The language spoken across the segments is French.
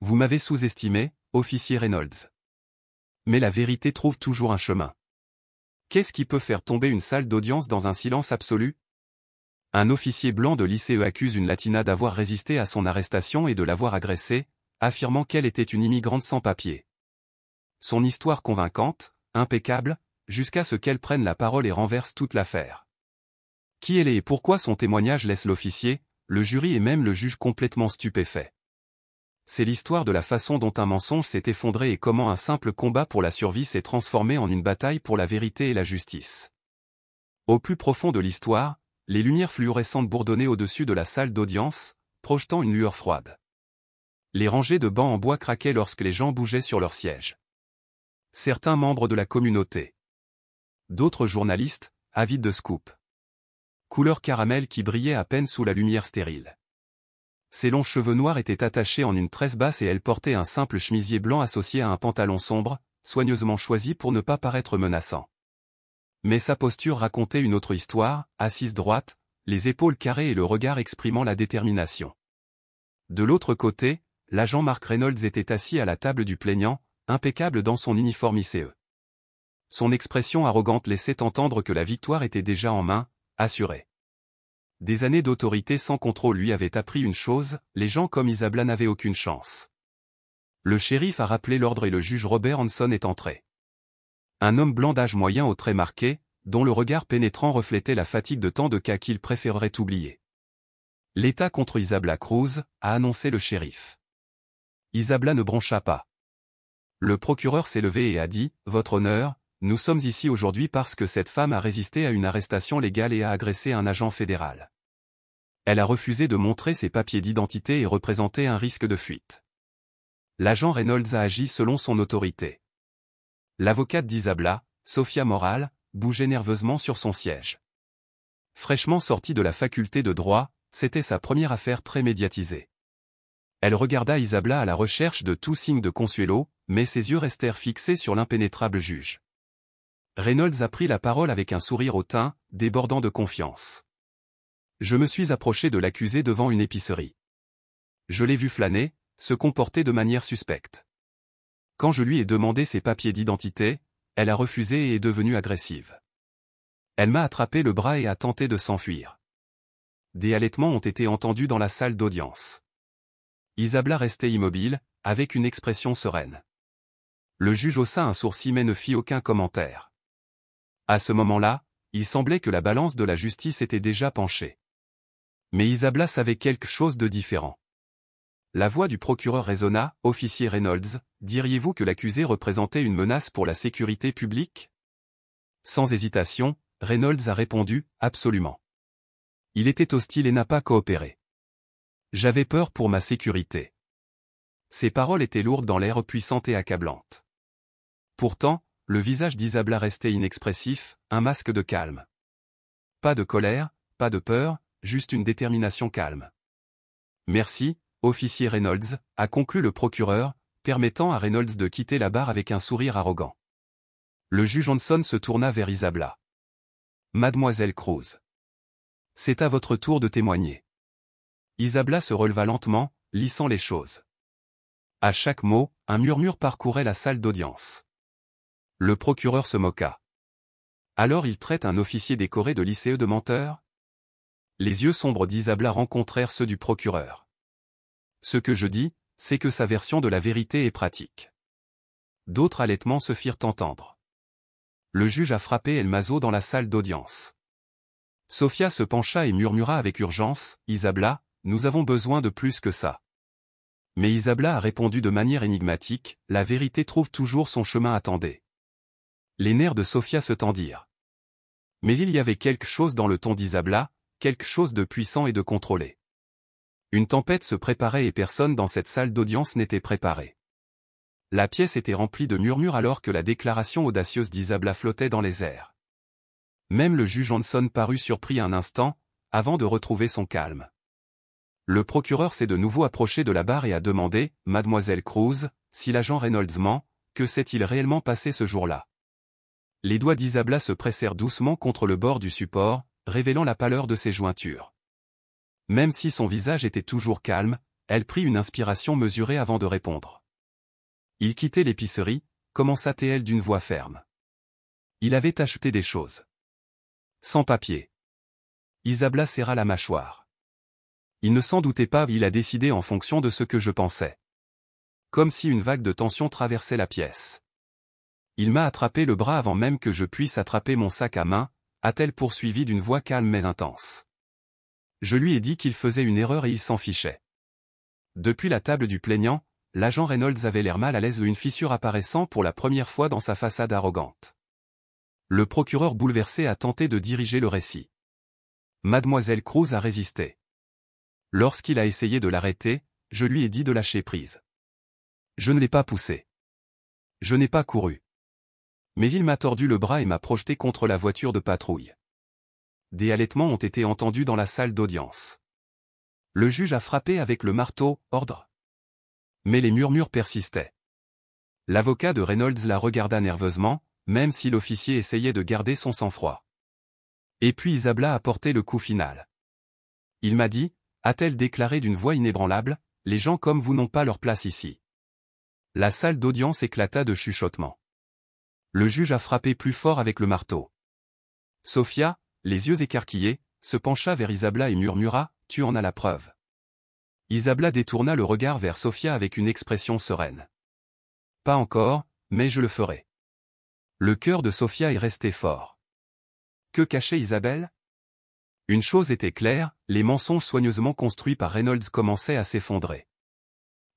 Vous m'avez sous-estimé, officier Reynolds. Mais la vérité trouve toujours un chemin. Qu'est-ce qui peut faire tomber une salle d'audience dans un silence absolu? Un officier blanc de l'ICE accuse une latina d'avoir résisté à son arrestation et de l'avoir agressée, affirmant qu'elle était une immigrante sans papier. Son histoire convaincante, impeccable, jusqu'à ce qu'elle prenne la parole et renverse toute l'affaire. Qui elle est et pourquoi son témoignage laisse l'officier, le jury et même le juge complètement stupéfaits. C'est l'histoire de la façon dont un mensonge s'est effondré et comment un simple combat pour la survie s'est transformé en une bataille pour la vérité et la justice. Au plus profond de l'histoire, les lumières fluorescentes bourdonnaient au-dessus de la salle d'audience, projetant une lueur froide. Les rangées de bancs en bois craquaient lorsque les gens bougeaient sur leurs sièges. Certains membres de la communauté. D'autres journalistes, avides de scoop. Couleur caramel qui brillait à peine sous la lumière stérile. Ses longs cheveux noirs étaient attachés en une tresse basse et elle portait un simple chemisier blanc associé à un pantalon sombre, soigneusement choisi pour ne pas paraître menaçant. Mais sa posture racontait une autre histoire, assise droite, les épaules carrées et le regard exprimant la détermination. De l'autre côté, l'agent Mark Reynolds était assis à la table du plaignant, impeccable dans son uniforme ICE. Son expression arrogante laissait entendre que la victoire était déjà en main, assurée. Des années d'autorité sans contrôle lui avaient appris une chose, les gens comme Isabella n'avaient aucune chance. Le shérif a rappelé l'ordre et le juge Robert Hanson est entré. Un homme blanc d'âge moyen aux traits marqués, dont le regard pénétrant reflétait la fatigue de tant de cas qu'il préférerait oublier. L'État contre Isabella Cruz, a annoncé le shérif. Isabella ne broncha pas. Le procureur s'est levé et a dit, « Votre honneur, nous sommes ici aujourd'hui parce que cette femme a résisté à une arrestation légale et a agressé un agent fédéral. Elle a refusé de montrer ses papiers d'identité et représentait un risque de fuite. L'agent Reynolds a agi selon son autorité. » L'avocate d'Isabella, Sophia Morale, bougeait nerveusement sur son siège. Fraîchement sortie de la faculté de droit, c'était sa première affaire très médiatisée. Elle regarda Isabella à la recherche de tout signe de consuelo, mais ses yeux restèrent fixés sur l'impénétrable juge. Reynolds a pris la parole avec un sourire au teint, débordant de confiance. « Je me suis approché de l'accusé devant une épicerie. Je l'ai vu flâner, se comporter de manière suspecte. Quand je lui ai demandé ses papiers d'identité, elle a refusé et est devenue agressive. Elle m'a attrapé le bras et a tenté de s'enfuir. Des halètements ont été entendus dans la salle d'audience. Isabella restait immobile, avec une expression sereine. Le juge haussa un sourcil mais ne fit aucun commentaire. À ce moment-là, il semblait que la balance de la justice était déjà penchée. Mais Isabella savait quelque chose de différent. La voix du procureur résonna, « Officier Reynolds, diriez-vous que l'accusé représentait une menace pour la sécurité publique ?» Sans hésitation, Reynolds a répondu, « Absolument. Il était hostile et n'a pas coopéré. J'avais peur pour ma sécurité. » Ses paroles étaient lourdes dans l'air puissante et accablante. Pourtant, le visage d'Isabella restait inexpressif, un masque de calme. Pas de colère, pas de peur, juste une détermination calme. « Merci, officier Reynolds, » a conclu le procureur, permettant à Reynolds de quitter la barre avec un sourire arrogant. Le juge Hanson se tourna vers Isabella. « Mademoiselle Cruz. C'est à votre tour de témoigner. » Isabella se releva lentement, lissant les choses. À chaque mot, un murmure parcourait la salle d'audience. Le procureur se moqua. Alors il traite un officier décoré de l'ICE de menteur? Les yeux sombres d'Isabella rencontrèrent ceux du procureur. Ce que je dis, c'est que sa version de la vérité est pratique. D'autres halètements se firent entendre. Le juge a frappé El Mazo dans la salle d'audience. Sophia se pencha et murmura avec urgence, « Isabella, nous avons besoin de plus que ça. » Mais Isabella a répondu de manière énigmatique, « La vérité trouve toujours son chemin, attendez. » Les nerfs de Sophia se tendirent. Mais il y avait quelque chose dans le ton d'Isabella, quelque chose de puissant et de contrôlé. Une tempête se préparait et personne dans cette salle d'audience n'était préparé. La pièce était remplie de murmures alors que la déclaration audacieuse d'Isabella flottait dans les airs. Même le juge Hanson parut surpris un instant, avant de retrouver son calme. Le procureur s'est de nouveau approché de la barre et a demandé, « Mademoiselle Cruz, si l'agent Reynolds ment, que s'est-il réellement passé ce jour-là » Les doigts d'Isabella se pressèrent doucement contre le bord du support, révélant la pâleur de ses jointures. Même si son visage était toujours calme, Elle prit une inspiration mesurée avant de répondre. Il quittait l'épicerie, commença-t-elle d'une voix ferme. Il avait acheté des choses. Sans papier. Isabella serra la mâchoire. Il ne s'en doutait pas, il a décidé en fonction de ce que je pensais. Comme si une vague de tension traversait la pièce. Il m'a attrapé le bras avant même que je puisse attraper mon sac à main, a-t-elle poursuivi d'une voix calme mais intense. Je lui ai dit qu'il faisait une erreur et il s'en fichait. Depuis la table du plaignant, l'agent Reynolds avait l'air mal à l'aise, une fissure apparaissant pour la première fois dans sa façade arrogante. Le procureur bouleversé a tenté de diriger le récit. Mademoiselle Cruz a résisté. Lorsqu'il a essayé de l'arrêter, je lui ai dit de lâcher prise. Je ne l'ai pas poussé. Je n'ai pas couru. Mais il m'a tordu le bras et m'a projeté contre la voiture de patrouille. Des halètements ont été entendus dans la salle d'audience. Le juge a frappé avec le marteau, ordre. Mais les murmures persistaient. L'avocat de Reynolds la regarda nerveusement, même si l'officier essayait de garder son sang-froid. Et puis Isabella a porté le coup final. Il m'a dit, a-t-elle déclaré d'une voix inébranlable, les gens comme vous n'ont pas leur place ici. La salle d'audience éclata de chuchotements. Le juge a frappé plus fort avec le marteau. Sophia, les yeux écarquillés, se pencha vers Isabella et murmura, tu en as la preuve. Isabella détourna le regard vers Sophia avec une expression sereine. Pas encore, mais je le ferai. Le cœur de Sophia est resté fort. Que cachait Isabelle? Une chose était claire, les mensonges soigneusement construits par Reynolds commençaient à s'effondrer.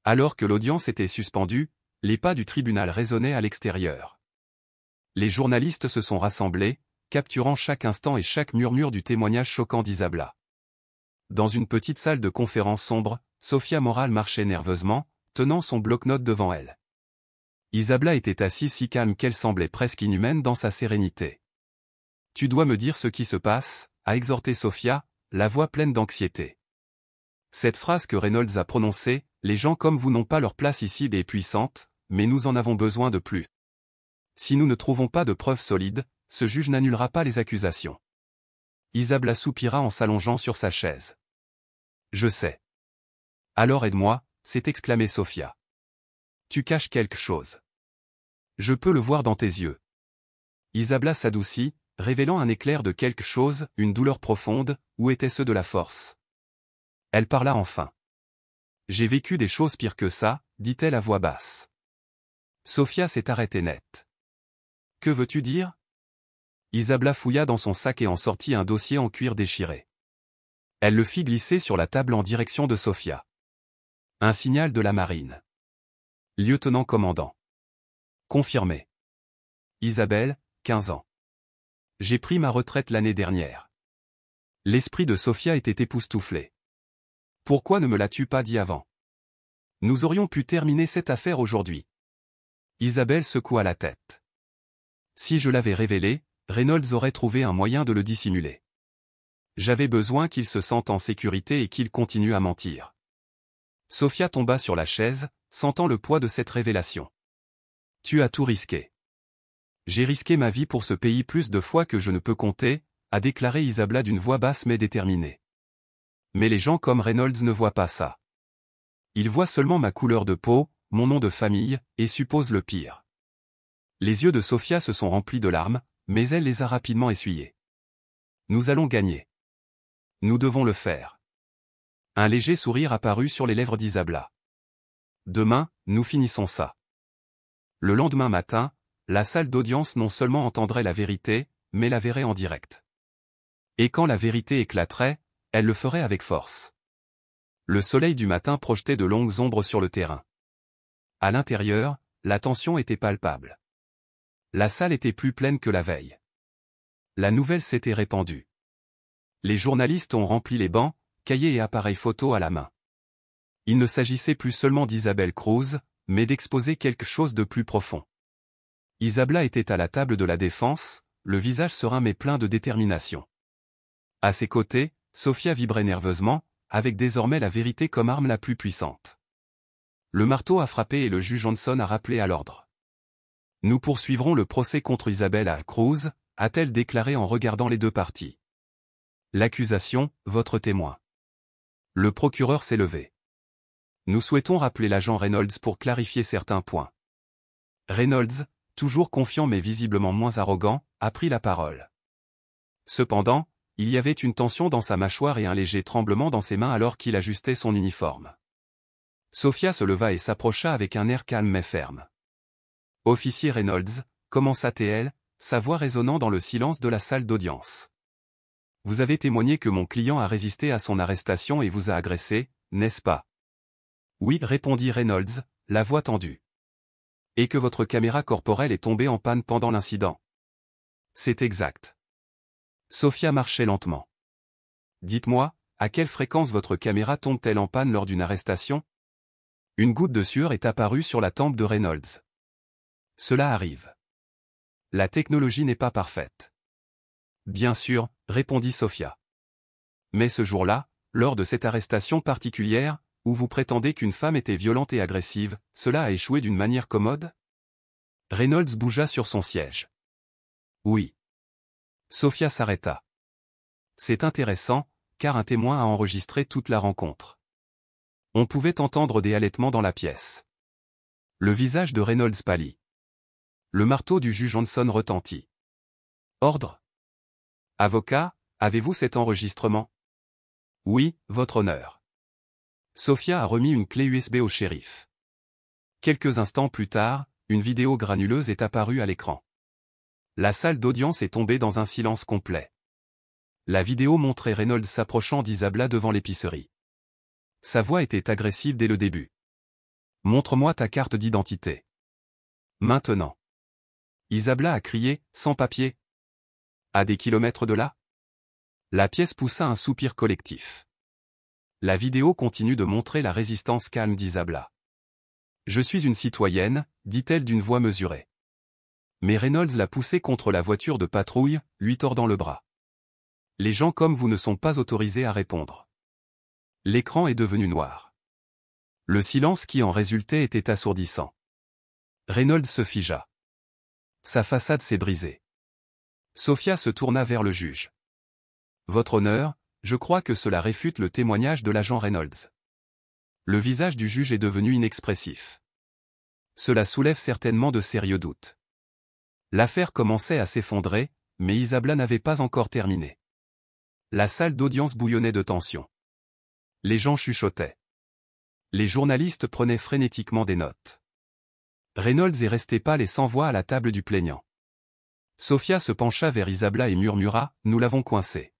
Alors que l'audience était suspendue, les pas du tribunal résonnaient à l'extérieur. Les journalistes se sont rassemblés, capturant chaque instant et chaque murmure du témoignage choquant d'Isabella. Dans une petite salle de conférence sombre, Sophia Morale marchait nerveusement, tenant son bloc-notes devant elle. Isabella était assise si calme qu'elle semblait presque inhumaine dans sa sérénité. « Tu dois me dire ce qui se passe », a exhorté Sophia, la voix pleine d'anxiété. Cette phrase que Reynolds a prononcée, « Les gens comme vous n'ont pas leur place ici » est puissante, mais nous en avons besoin de plus. Si nous ne trouvons pas de preuves solides, ce juge n'annulera pas les accusations. Isabella soupira en s'allongeant sur sa chaise. « Je sais. »« Alors aide-moi » s'est exclamée Sophia. « Tu caches quelque chose. Je peux le voir dans tes yeux. » Isabella s'adoucit, révélant un éclair de quelque chose, une douleur profonde, où étaient ceux de la force. Elle parla enfin. « J'ai vécu des choses pires que ça, » dit-elle à voix basse. Sophia s'est arrêtée net. « Que veux-tu dire ?» Isabella fouilla dans son sac et en sortit un dossier en cuir déchiré. Elle le fit glisser sur la table en direction de Sophia. Un signal de la marine. Lieutenant-commandant. Confirmé. Isabelle, 15 ans. J'ai pris ma retraite l'année dernière. L'esprit de Sophia était époustouflé. Pourquoi ne me l'as-tu pas dit avant? Nous aurions pu terminer cette affaire aujourd'hui. Isabelle secoua la tête. Si je l'avais révélé, Reynolds aurait trouvé un moyen de le dissimuler. J'avais besoin qu'il se sente en sécurité et qu'il continue à mentir. Sophia tomba sur la chaise, sentant le poids de cette révélation. Tu as tout risqué. J'ai risqué ma vie pour ce pays plus de fois que je ne peux compter, a déclaré Isabella d'une voix basse mais déterminée. Mais les gens comme Reynolds ne voient pas ça. Ils voient seulement ma couleur de peau, mon nom de famille, et supposent le pire. Les yeux de Sophia se sont remplis de larmes, mais elle les a rapidement essuyés. Nous allons gagner. Nous devons le faire. Un léger sourire apparut sur les lèvres d'Isabella. Demain, nous finissons ça. Le lendemain matin, la salle d'audience non seulement entendrait la vérité, mais la verrait en direct. Et quand la vérité éclaterait, elle le ferait avec force. Le soleil du matin projetait de longues ombres sur le terrain. À l'intérieur, la tension était palpable. La salle était plus pleine que la veille. La nouvelle s'était répandue. Les journalistes ont rempli les bancs, cahiers et appareils photo à la main. Il ne s'agissait plus seulement d'Isabelle Cruz, mais d'exposer quelque chose de plus profond. Isabella était à la table de la défense, le visage serein mais plein de détermination. À ses côtés, Sophia vibrait nerveusement, avec désormais la vérité comme arme la plus puissante. Le marteau a frappé et le juge Johnson a rappelé à l'ordre. Nous poursuivrons le procès contre Isabella Cruz, a-t-elle déclaré en regardant les deux parties. L'accusation, votre témoin. Le procureur s'est levé. Nous souhaitons rappeler l'agent Reynolds pour clarifier certains points. Reynolds, toujours confiant mais visiblement moins arrogant, a pris la parole. Cependant, il y avait une tension dans sa mâchoire et un léger tremblement dans ses mains alors qu'il ajustait son uniforme. Sophia se leva et s'approcha avec un air calme mais ferme. « Officier Reynolds », commença-t-elle, sa voix résonnant dans le silence de la salle d'audience. « Vous avez témoigné que mon client a résisté à son arrestation et vous a agressé, n'est-ce pas ?» « Oui », répondit Reynolds, la voix tendue. « Et que votre caméra corporelle est tombée en panne pendant l'incident. » « C'est exact. » Sophia marchait lentement. « Dites-moi, à quelle fréquence votre caméra tombe-t-elle en panne lors d'une arrestation ?» Une goutte de sueur est apparue sur la tempe de Reynolds. « Cela arrive. La technologie n'est pas parfaite. » « Bien sûr », répondit Sophia. « Mais ce jour-là, lors de cette arrestation particulière, où vous prétendez qu'une femme était violente et agressive, cela a échoué d'une manière commode ?» Reynolds bougea sur son siège. « Oui. » Sophia s'arrêta. « C'est intéressant, car un témoin a enregistré toute la rencontre. » On pouvait entendre des halètements dans la pièce. Le visage de Reynolds pâlit. Le marteau du juge Johnson retentit. « Ordre. » « Avocat, avez-vous cet enregistrement ?»« Oui, votre honneur. » Sophia a remis une clé USB au shérif. Quelques instants plus tard, une vidéo granuleuse est apparue à l'écran. La salle d'audience est tombée dans un silence complet. La vidéo montrait Reynolds s'approchant d'Isabella devant l'épicerie. Sa voix était agressive dès le début. « Montre-moi ta carte d'identité. »« Maintenant. » Isabella a crié, sans papier. À des kilomètres de là? La pièce poussa un soupir collectif. La vidéo continue de montrer la résistance calme d'Isabella. « Je suis une citoyenne », dit-elle d'une voix mesurée. Mais Reynolds l'a poussée contre la voiture de patrouille, lui tordant le bras. « Les gens comme vous ne sont pas autorisés à répondre. » L'écran est devenu noir. Le silence qui en résultait était assourdissant. Reynolds se figea. Sa façade s'est brisée. Sophia se tourna vers le juge. « Votre honneur, je crois que cela réfute le témoignage de l'agent Reynolds. » Le visage du juge est devenu inexpressif. Cela soulève certainement de sérieux doutes. L'affaire commençait à s'effondrer, mais Isabella n'avait pas encore terminé. La salle d'audience bouillonnait de tension. Les gens chuchotaient. Les journalistes prenaient frénétiquement des notes. Reynolds est resté pâle et sans voix à la table du plaignant. Sophia se pencha vers Isabella et murmura, « Nous l'avons coincé.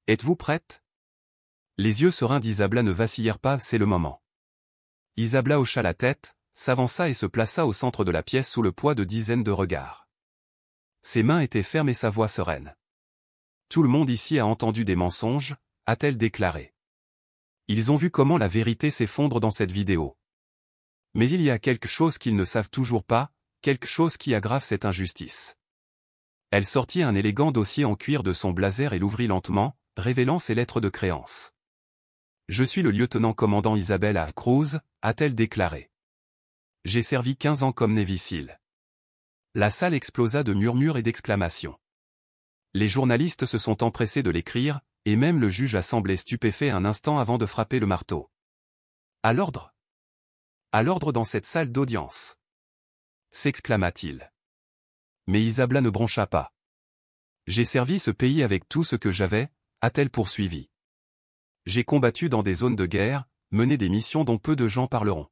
Êtes-vous prête ?» Les yeux sereins d'Isabella ne vacillèrent pas, c'est le moment. Isabella hocha la tête, s'avança et se plaça au centre de la pièce sous le poids de dizaines de regards. Ses mains étaient fermes et sa voix sereine. « Tout le monde ici a entendu des mensonges », a-t-elle déclaré. Ils ont vu comment la vérité s'effondre dans cette vidéo. Mais il y a quelque chose qu'ils ne savent toujours pas, quelque chose qui aggrave cette injustice. Elle sortit un élégant dossier en cuir de son blazer et l'ouvrit lentement, révélant ses lettres de créance. « Je suis le lieutenant-commandant Isabella Cruz », a-t-elle déclaré. « J'ai servi 15 ans comme Navy SEAL. » La salle explosa de murmures et d'exclamations. Les journalistes se sont empressés de l'écrire, et même le juge a semblé stupéfait un instant avant de frapper le marteau. « À l'ordre ! À l'ordre dans cette salle d'audience !» s'exclama-t-il. Mais Isabella ne broncha pas. « J'ai servi ce pays avec tout ce que j'avais », a-t-elle poursuivi. « J'ai combattu dans des zones de guerre, mené des missions dont peu de gens parleront.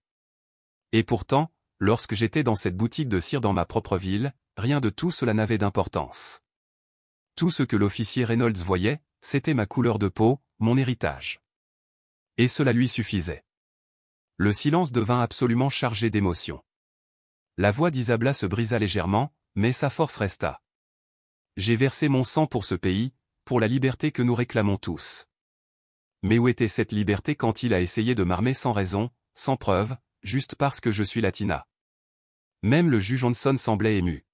Et pourtant, lorsque j'étais dans cette boutique de cire dans ma propre ville, rien de tout cela n'avait d'importance. Tout ce que l'officier Reynolds voyait, c'était ma couleur de peau, mon héritage. Et cela lui suffisait. » Le silence devint absolument chargé d'émotion. La voix d'Isabella se brisa légèrement, mais sa force resta. « J'ai versé mon sang pour ce pays, pour la liberté que nous réclamons tous. Mais où était cette liberté quand il a essayé de m'armer sans raison, sans preuve, juste parce que je suis latina ?» Même le juge Johnson semblait ému.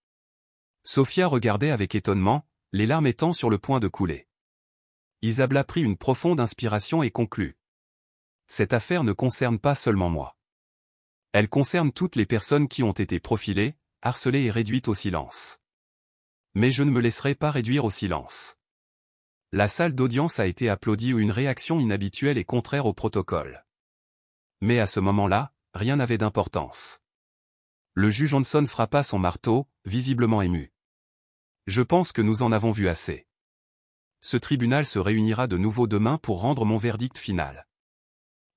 Sophia regardait avec étonnement, les larmes étant sur le point de couler. Isabella prit une profonde inspiration et conclut. « Cette affaire ne concerne pas seulement moi. Elle concerne toutes les personnes qui ont été profilées, harcelées et réduites au silence. Mais je ne me laisserai pas réduire au silence. » La salle d'audience a été applaudie ou une réaction inhabituelle et contraire au protocole. Mais à ce moment-là, rien n'avait d'importance. Le juge Johnson frappa son marteau, visiblement ému. Je pense que nous en avons vu assez. Ce tribunal se réunira de nouveau demain pour rendre mon verdict final.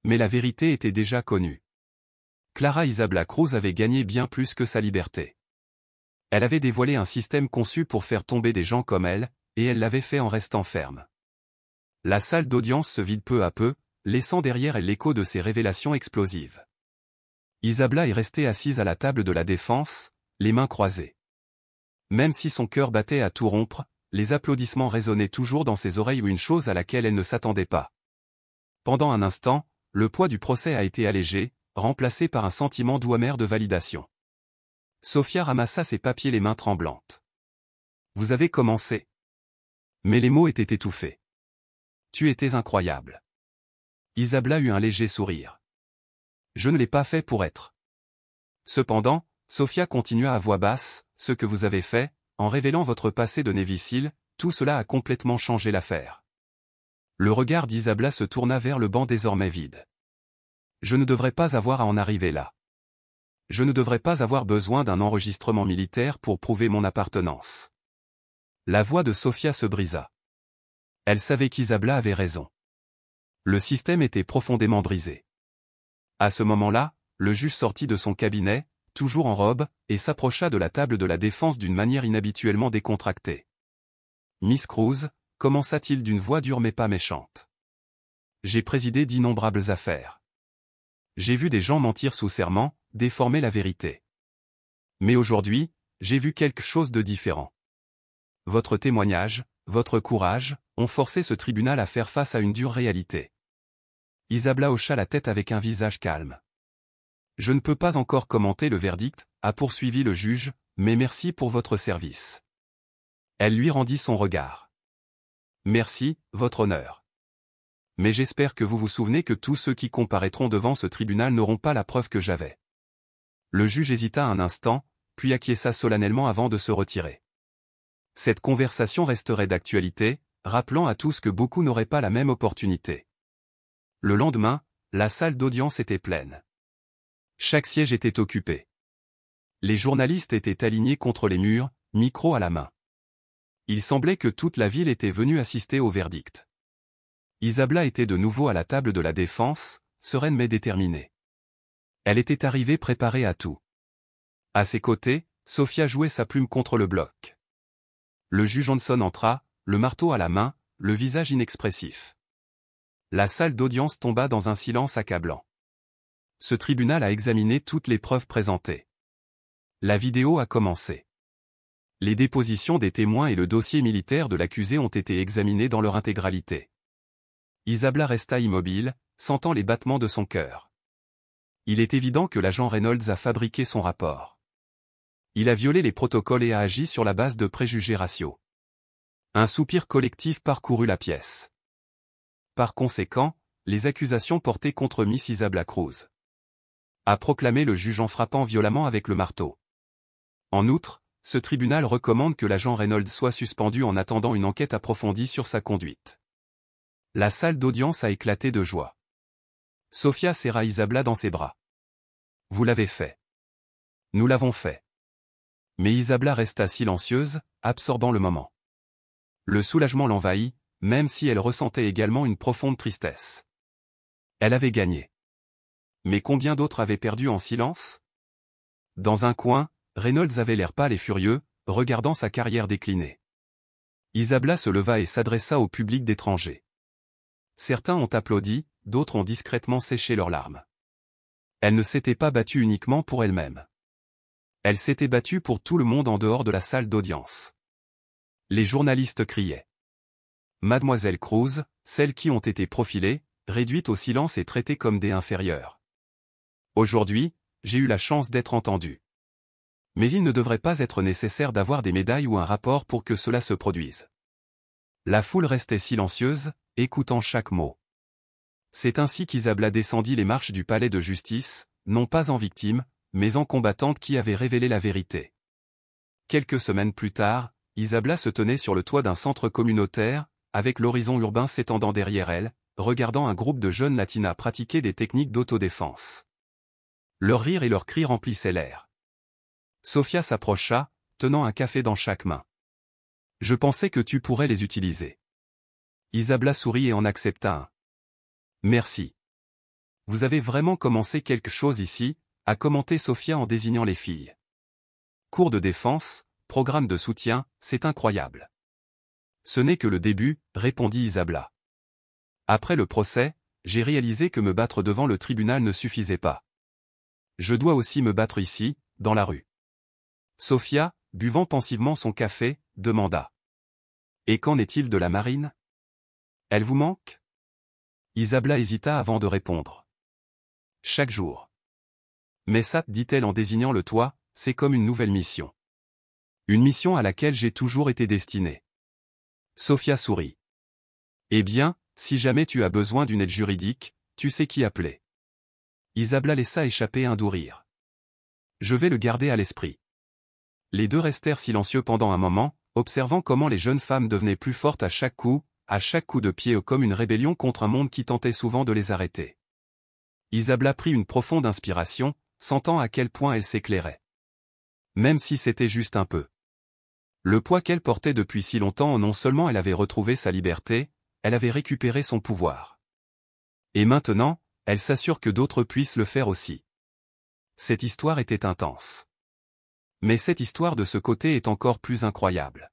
Mais la vérité était déjà connue. Clara Isabella Cruz avait gagné bien plus que sa liberté. Elle avait dévoilé un système conçu pour faire tomber des gens comme elle, et elle l'avait fait en restant ferme. La salle d'audience se vide peu à peu, laissant derrière elle l'écho de ses révélations explosives. Isabella est restée assise à la table de la défense, les mains croisées. Même si son cœur battait à tout rompre, les applaudissements résonnaient toujours dans ses oreilles ou une chose à laquelle elle ne s'attendait pas. Pendant un instant, le poids du procès a été allégé, remplacé par un sentiment doux amer de validation. Sophia ramassa ses papiers les mains tremblantes. Vous avez commencé. Mais les mots étaient étouffés. Tu étais incroyable. Isabella eut un léger sourire. Je ne l'ai pas fait pour être. Cependant, Sophia continua à voix basse, ce que vous avez fait, en révélant votre passé de Navy SEAL, tout cela a complètement changé l'affaire. Le regard d'Isabella se tourna vers le banc désormais vide. Je ne devrais pas avoir à en arriver là. Je ne devrais pas avoir besoin d'un enregistrement militaire pour prouver mon appartenance. La voix de Sophia se brisa. Elle savait qu'Isabella avait raison. Le système était profondément brisé. À ce moment-là, le juge sortit de son cabinet, toujours en robe, et s'approcha de la table de la défense d'une manière inhabituellement décontractée. Miss Cruz, commença-t-il d'une voix dure mais pas méchante. J'ai présidé d'innombrables affaires. J'ai vu des gens mentir sous serment, déformer la vérité. Mais aujourd'hui, j'ai vu quelque chose de différent. Votre témoignage, votre courage, ont forcé ce tribunal à faire face à une dure réalité. Isabella hocha la tête avec un visage calme. Je ne peux pas encore commenter le verdict, a poursuivi le juge, mais merci pour votre service. Elle lui rendit son regard. Merci, votre honneur. Mais j'espère que vous vous souvenez que tous ceux qui comparaîtront devant ce tribunal n'auront pas la preuve que j'avais. Le juge hésita un instant, puis acquiesça solennellement avant de se retirer. Cette conversation resterait d'actualité, rappelant à tous que beaucoup n'auraient pas la même opportunité. Le lendemain, la salle d'audience était pleine. Chaque siège était occupé. Les journalistes étaient alignés contre les murs, micro à la main. Il semblait que toute la ville était venue assister au verdict. Isabella était de nouveau à la table de la défense, sereine mais déterminée. Elle était arrivée préparée à tout. À ses côtés, Sophia jouait sa plume contre le bloc. Le juge Johnson entra, le marteau à la main, le visage inexpressif. La salle d'audience tomba dans un silence accablant. Ce tribunal a examiné toutes les preuves présentées. La vidéo a commencé. Les dépositions des témoins et le dossier militaire de l'accusé ont été examinés dans leur intégralité. Isabella resta immobile, sentant les battements de son cœur. Il est évident que l'agent Reynolds a fabriqué son rapport. Il a violé les protocoles et a agi sur la base de préjugés raciaux. Un soupir collectif parcourut la pièce. Par conséquent, les accusations portées contre Miss Isabella Cruz, a proclamé le juge en frappant violemment avec le marteau. En outre, ce tribunal recommande que l'agent Reynolds soit suspendu en attendant une enquête approfondie sur sa conduite. La salle d'audience a éclaté de joie. Sophia serra Isabella dans ses bras. Vous l'avez fait. Nous l'avons fait. Mais Isabella resta silencieuse, absorbant le moment. Le soulagement l'envahit, même si elle ressentait également une profonde tristesse. Elle avait gagné. Mais combien d'autres avaient perdu en silence? Dans un coin, Reynolds avait l'air pâle et furieux, regardant sa carrière décliner. Isabella se leva et s'adressa au public d'étrangers. Certains ont applaudi, d'autres ont discrètement séché leurs larmes. Elle ne s'était pas battue uniquement pour elle-même. Elle s'était battue pour tout le monde en dehors de la salle d'audience. Les journalistes criaient. Mademoiselle Cruz, celles qui ont été profilées, réduites au silence et traitées comme des inférieures. Aujourd'hui, j'ai eu la chance d'être entendue. Mais il ne devrait pas être nécessaire d'avoir des médailles ou un rapport pour que cela se produise. La foule restait silencieuse, écoutant chaque mot. C'est ainsi qu'Isabella descendit les marches du palais de justice, non pas en victime, mais en combattante qui avait révélé la vérité. Quelques semaines plus tard, Isabella se tenait sur le toit d'un centre communautaire, avec l'horizon urbain s'étendant derrière elle, regardant un groupe de jeunes latinas pratiquer des techniques d'autodéfense. Leur rire et leurs cris remplissaient l'air. Sofia s'approcha, tenant un café dans chaque main. « Je pensais que tu pourrais les utiliser. » Isabella sourit et en accepta un. « Merci. Vous avez vraiment commencé quelque chose ici », a commenté Sofia en désignant les filles. « Cours de défense, programme de soutien, c'est incroyable. » « Ce n'est que le début, » répondit Isabella. « Après le procès, j'ai réalisé que me battre devant le tribunal ne suffisait pas. Je dois aussi me battre ici, dans la rue. » Sofia, buvant pensivement son café, demanda. « Et qu'en est-il de la marine? Elle vous manque ?» Isabella hésita avant de répondre. « Chaque jour. Mais ça, dit-elle en désignant le toit, c'est comme une nouvelle mission. Une mission à laquelle j'ai toujours été destinée. » Sofia sourit. « Eh bien, si jamais tu as besoin d'une aide juridique, tu sais qui appeler. » Isabella laissa échapper un doux rire. « Je vais le garder à l'esprit. » Les deux restèrent silencieux pendant un moment, observant comment les jeunes femmes devenaient plus fortes à chaque coup de pied comme une rébellion contre un monde qui tentait souvent de les arrêter. Isabella prit une profonde inspiration, sentant à quel point elle s'éclairait. Même si c'était juste un peu. Le poids qu'elle portait depuis si longtemps, non seulement elle avait retrouvé sa liberté, elle avait récupéré son pouvoir. Et maintenant, elle s'assure que d'autres puissent le faire aussi. Cette histoire était intense. Mais cette histoire de ce côté est encore plus incroyable.